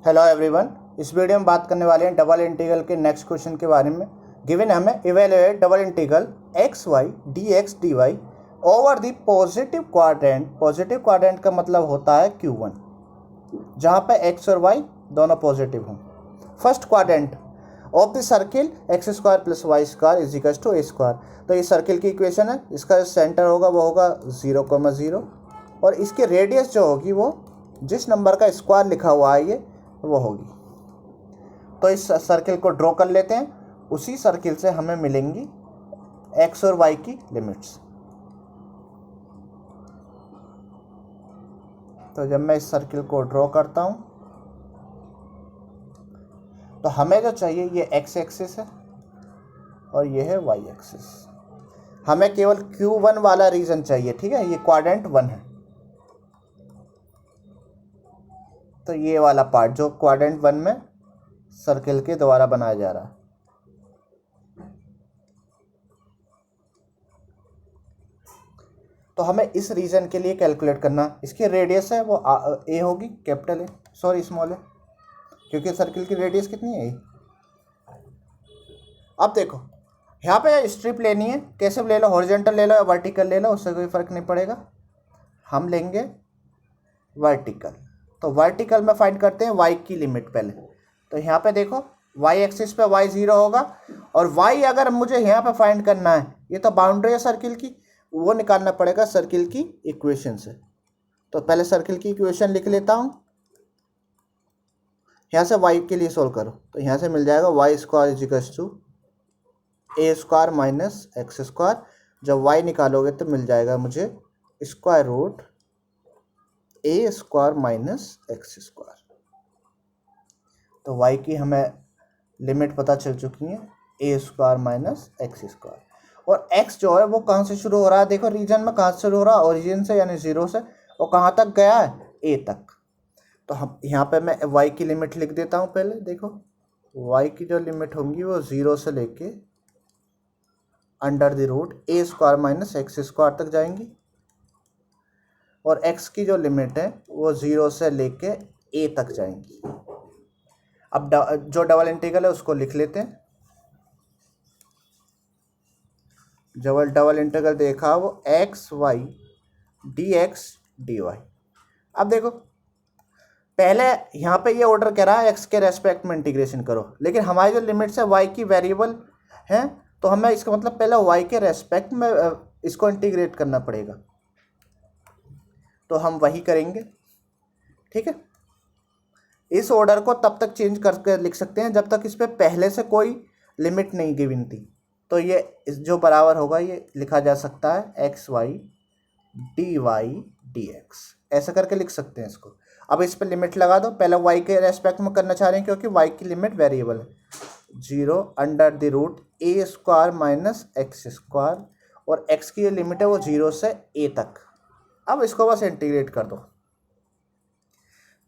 Hello everyone. इस video में बात करने वाले हैं डबल इंटीग्रल के नेक्स्ट क्वेश्चन के बारे में। गिवन हमें evaluate double integral x y d x d y over the positive quadrant. Positive quadrant का मतलब होता है Q1, जहाँ पे एक्स और वाई दोनों पॉजिटिव हों। First quadrant of the circle x square plus y square is equal to a square. तो ये सर्किल की इक्वेशन है। इसका जो सेंटर होगा वो होगा 0,0 और इसकी रेडियस जो होगी वो जिस नंबर का स्क्वायर लिखा हुआ है ये वो होगी। तो इस सर्किल को ड्रॉ कर लेते हैं। उसी सर्किल से हमें मिलेंगी एक्स और वाई की लिमिट्स। तो जब मैं इस सर्किल को ड्रॉ करता हूं तो हमें जो चाहिए ये एक्स एक्सिस है और ये है वाई एक्सिस। हमें केवल Q1 वाला रीजन चाहिए, ठीक है। ये क्वाड्रेंट 1 है, तो ये वाला पार्ट जो क्वाड्रेंट 1 में सर्किल के द्वारा बनाया जा रहा है। तो हमें इस रीजन के लिए कैलकुलेट करना, इसकी रेडियस है वो ए होगी, कैपिटल ए, सॉरी स्मॉल है, क्योंकि सर्किल की रेडियस कितनी है ए। अब देखो यहाँ पे स्ट्रिप लेनी है, कैसे ले लो, हॉरिजॉन्टल ले लो या वर्टिकल ले लो, उससे कोई फर्क नहीं पड़ेगा। हम लेंगे वर्टिकल। तो वर्टिकल में फाइंड करते हैं वाई की लिमिट पहले। तो यहाँ पे देखो वाई एक्सिस पे वाई 0 होगा और वाई अगर मुझे यहाँ पे फाइंड करना है, ये तो बाउंड्री है सर्किल की, वो निकालना पड़ेगा सर्किल की इक्वेशन से। तो पहले सर्किल की इक्वेशन लिख लेता हूँ। यहाँ से वाई के लिए सोल्व करो तो यहाँ से मिल जाएगा y square is equal to a square minus x square. जब वाई निकालोगे तो मिल जाएगा मुझे square root a square minus x square. तो y की हमें लिमिट पता चल चुकी है, a square minus x square. और x जो है वो कहाँ से शुरू हो रहा है, देखो रीजन में कहाँ से शुरू हो रहा है, ओरिजिन से यानी 0 से, और कहाँ तक गया है, a तक। तो हम यहाँ पे मैं y की लिमिट लिख देता हूँ। पहले देखो y की जो लिमिट होंगी वो 0 से लेके under the root a square minus x square तक जाएंगी, और x की जो लिमिट है वो 0 से लेके a तक जाएंगी। अब जो डबल इंटीग्रल है उसको लिख लेते हैं। जो डबल इंटीग्रल देखा वो x y d x d y. अब देखो पहले यहाँ पे ये ऑर्डर कह रहा है एक्स के रेस्पेक्ट में इंटीग्रेशन करो, लेकिन हमारी जो लिमिट्स है वाई की वेरिएबल है, तो हमें इसका मतलब पहले वाई के रेस्पेक्ट में इसको इंटीग्रेट करना पड़ेगा। तो हम वही करेंगे, ठीक है। इस ऑर्डर को तब तक चेंज करके लिख सकते हैं जब तक इस पे पहले से कोई लिमिट नहीं गिवन थी। तो ये जो बराबर होगा ये लिखा जा सकता है x y d y d x, ऐसा करके लिख सकते हैं इसको। अब इस पे लिमिट लगा दो। पहले वाई के रेस्पेक्ट में करना चाह रहे हैं क्योंकि वाई की लिमिट वेरिएबल है, 0 under the root a square minus x square, और एक्स की लिमिट है वो 0 से ए तक। अब इसको बस इंटीग्रेट कर दो।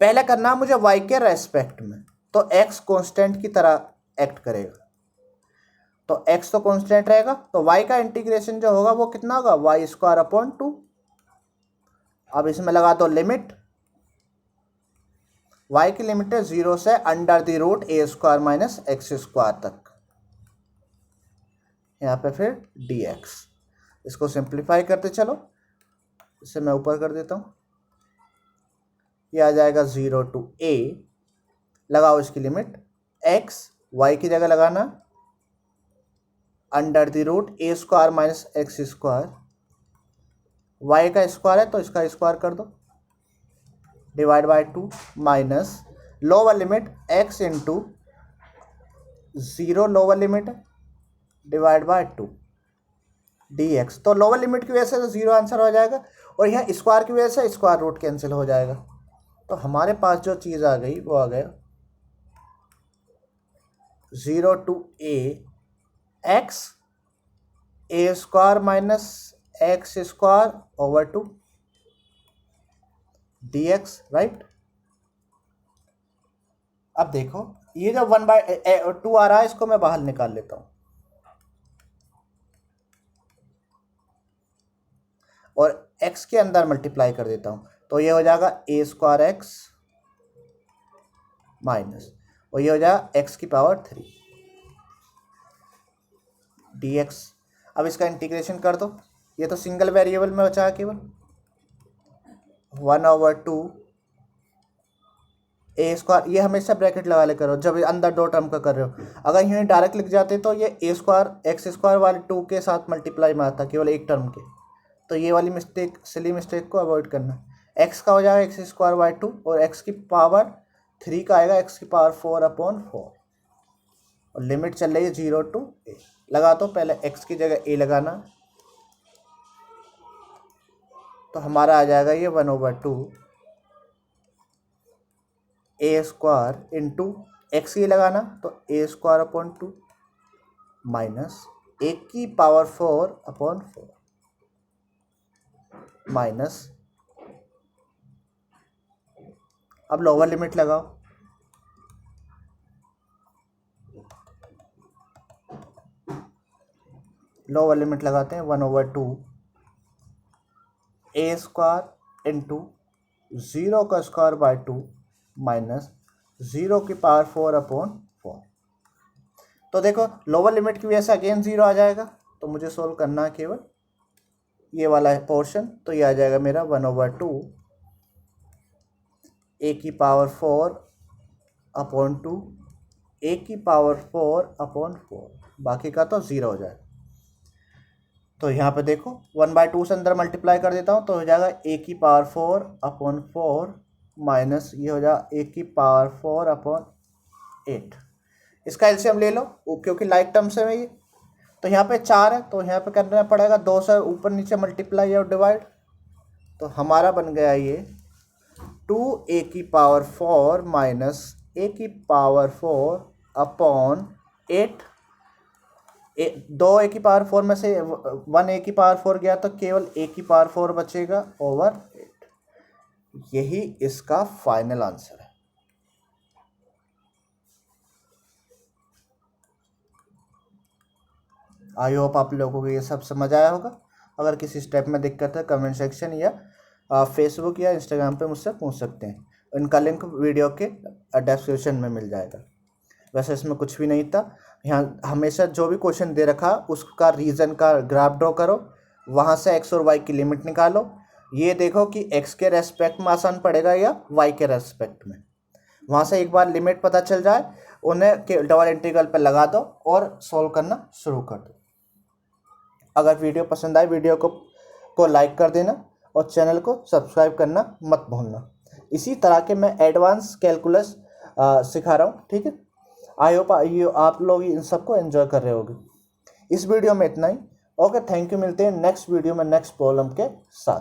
पहले करना मुझे y के रेस्पेक्ट में, तो x कांस्टेंट की तरह एक्ट करेगा, तो x तो कांस्टेंट रहेगा, तो y का इंटीग्रेशन जो होगा वो कितना होगा, वाई स्क्वायर अपॉन 2। अब इसमें लगा दो लिमिट, y की लिमिट है 0 से under the root a square minus x square तक, यहाँ पे फिर dx। इसको सिंप्लीफाई करते चलो, इसे मैं ऊपर कर देता हूँ। ये आ जाएगा 0 टू a, लगाओ इसकी लिमिट, x y की जगह लगाना under the root a square minus x square, y का स्क्वायर है तो इसका स्क्वायर कर दो, divide by 2 minus lower limit x into 0 lower limit है डिवाइड बाय 2 dx। तो लोअर लिमिट की वजह से तो 0 आंसर हो जाएगा, और यहाँ स्क्वायर की वजह से स्क्वायर रूट कैंसिल हो जाएगा। तो हमारे पास जो चीज़ आ गई वो आ गया 0 to a x a square minus x square over 2 dx, right. अब देखो ये जो 1/2 आ रहा है इसको मैं बाहर निकाल लेता हूँ, और x के अंदर मल्टीप्लाई कर देता हूँ, तो ये हो जाएगा ए स्क्वायर एक्स माइनस, और ये हो जाएगा एक्स की पावर 3 dx। अब इसका इंटीग्रेशन कर दो, ये तो सिंगल वेरिएबल में बचा है केवल 1/2 ए स्क्वायर, ये हमेशा ब्रैकेट लगा ले करो जब अंदर दो टर्म का कर रहे हो। अगर यूँ डायरेक्ट लिख जाते तो ये ए स्क्वायर एक्स स्क्वायर वाले 2 के साथ मल्टीप्लाई में आता केवल एक टर्म के, तो ये वाली मिस्टेक, सिली मिस्टेक को अवॉइड करना। एक्स का हो जाएगा एक्स स्क्वायर बाई 2 और एक्स की पावर 3 का आएगा एक्स की पावर 4/4, और लिमिट चल रही है 0 to a। लगा दो, पहले एक्स की जगह ए लगाना, तो हमारा आ जाएगा ये 1/2 ए स्क्वायर इंटू एक्स की लगाना तो ए स्क्वायर/2 माइनस ए की पावर 4/4 माइनस, अब लोअर लिमिट लगाओ, लोअर लिमिट लगाते हैं 1/2 ए स्क्वायर इंटू 0 का स्क्वायर बाई 2 माइनस 0 की पावर 4/4। तो देखो लोअर लिमिट की वजह से अगेन 0 आ जाएगा, तो मुझे सोल्व करना है केवल ये वाला पोर्शन, तो ये आ जाएगा मेरा 1/2 ए की पावर 4/2 ए की पावर 4/4, बाकी का तो 0 हो जाएगा। तो यहाँ पे देखो 1/2 से अंदर मल्टीप्लाई कर देता हूँ तो हो जाएगा ए की पावर 4/4 माइनस ये हो जाएगा ए की पावर 4/8। इसका एलसीएम ले लो क्योंकि लाइक टर्म से है ये, तो यहाँ पे 4 है तो यहाँ पे करना पड़ेगा 2 से ऊपर नीचे मल्टीप्लाई और डिवाइड, तो हमारा बन गया ये 2a की पावर 4 माइनस a की पावर 4/8। 2a की पावर 4 में से 1a की पावर 4 गया तो केवल a की पावर 4 बचेगा ओवर 8। यही इसका फाइनल आंसर है। आई होप आप लोगों को ये सब समझ आया होगा। अगर किसी स्टेप में दिक्कत है कमेंट सेक्शन या फेसबुक या इंस्टाग्राम पे मुझसे पूछ सकते हैं, इनका लिंक वीडियो के डिस्क्रिप्शन में मिल जाएगा। वैसे इसमें कुछ भी नहीं था, यहाँ हमेशा जो भी क्वेश्चन दे रखा उसका रीज़न का ग्राफ ड्रॉ करो, वहाँ से एक्स और वाई की लिमिट निकालो, ये देखो कि एक्स के रेस्पेक्ट में आसान पड़ेगा या वाई के रेस्पेक्ट में, वहाँ से एक बार लिमिट पता चल जाए उन्हें डबल इंटीग्रल पर लगा दो और सॉल्व करना शुरू कर दो। अगर वीडियो पसंद आए वीडियो को लाइक कर देना और चैनल को सब्सक्राइब करना मत भूलना। इसी तरह के मैं एडवांस कैलकुलस सिखा रहा हूँ, ठीक है। आई होप आप लोग इन सबको एंजॉय कर रहे होगे। इस वीडियो में इतना ही। Okay, thank you. मिलते हैं नेक्स्ट वीडियो में नेक्स्ट प्रॉब्लम के साथ।